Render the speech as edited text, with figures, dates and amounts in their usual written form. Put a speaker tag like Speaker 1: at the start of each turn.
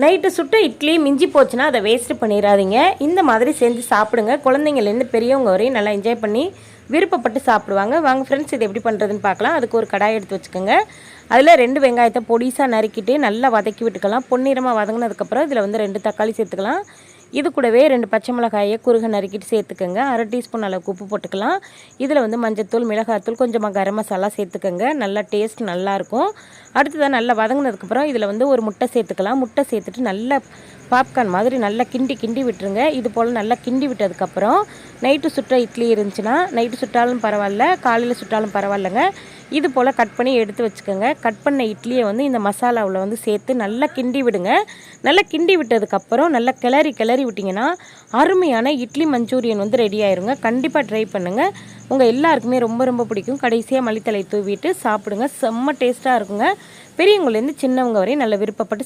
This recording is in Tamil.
Speaker 1: நைட்டு சுட்ட இட்லி மிஞ்சி போச்சுன்னா அதை வேஸ்ட்டு பண்ணிடாதீங்க. இந்த மாதிரி செஞ்சு சாப்பிடுங்க. குழந்தைங்கள்லேருந்து பெரியவங்க வரையும் நல்லா என்ஜாய் பண்ணி விருப்பப்பட்டு சாப்பிடுவாங்க. வாங்க ஃப்ரெண்ட்ஸ், இது எப்படி பண்ணுறதுன்னு பார்க்கலாம். அதுக்கு ஒரு கடாய் எடுத்து வச்சுக்கோங்க. அதில் 2 வெங்காயத்தை பொடிசாக நறுக்கிட்டு நல்லா வதக்கி விட்டுக்கலாம். பொன்னிறமாக வதங்கினதுக்கப்புறம் இதில் வந்து 2 தக்காளி சேர்த்துக்கலாம். இது கூடவே 2 பச்சை மிளகாயை குறுக நறுக்கிட்டு சேர்த்துக்கோங்க. 1/2 டீஸ்பூன் அளவுக்கு உப்பு போட்டுக்கலாம். இதில் வந்து மஞ்சத்தூள், மிளகாத்தூள், கொஞ்சமாக கரம் மசாலா சேர்த்துக்கோங்க. நல்லா டேஸ்ட் நல்லாயிருக்கும். அடுத்ததாக நல்லா வதங்கினதுக்கப்புறம் இதில் வந்து ஒரு முட்டை சேர்த்துக்கலாம். முட்டை சேர்த்துட்டு நல்லா பாப்கார்ன் மாதிரி நல்லா கிண்டி விட்டுருங்க. இது போல் நல்லா கிண்டி விட்டதுக்கப்புறம் நைட்டு சுட்ட இட்லி இருந்துச்சுன்னா நைட்டு சுட்டாலும் பரவாயில்ல, காலையில் சுட்டாலும் பரவாயில்லைங்க, இது போல் கட் பண்ணி எடுத்து வச்சுக்கோங்க. கட் பண்ண இட்லியை வந்து இந்த மசாலாவில் வந்து சேர்த்து நல்லா கிண்டி விடுங்க. நல்லா கிண்டி விட்டதுக்கப்புறம் நல்லா கிளறி விட்டிங்கன்னா அருமையான இட்லி மஞ்சூரியன் வந்து ரெடி ஆயிருங்க. கண்டிப்பாக ட்ரை பண்ணுங்கள். உங்கள் எல்லாருக்குமே ரொம்ப பிடிக்கும். கடைசியாக மல்லித்தலை தூவிட்டு சாப்பிடுங்க. செம்ம டேஸ்ட்டாக இருக்குங்க. பெரியவங்கலேருந்து சின்னவங்க வரையும் நல்ல விருப்பப்பட்டு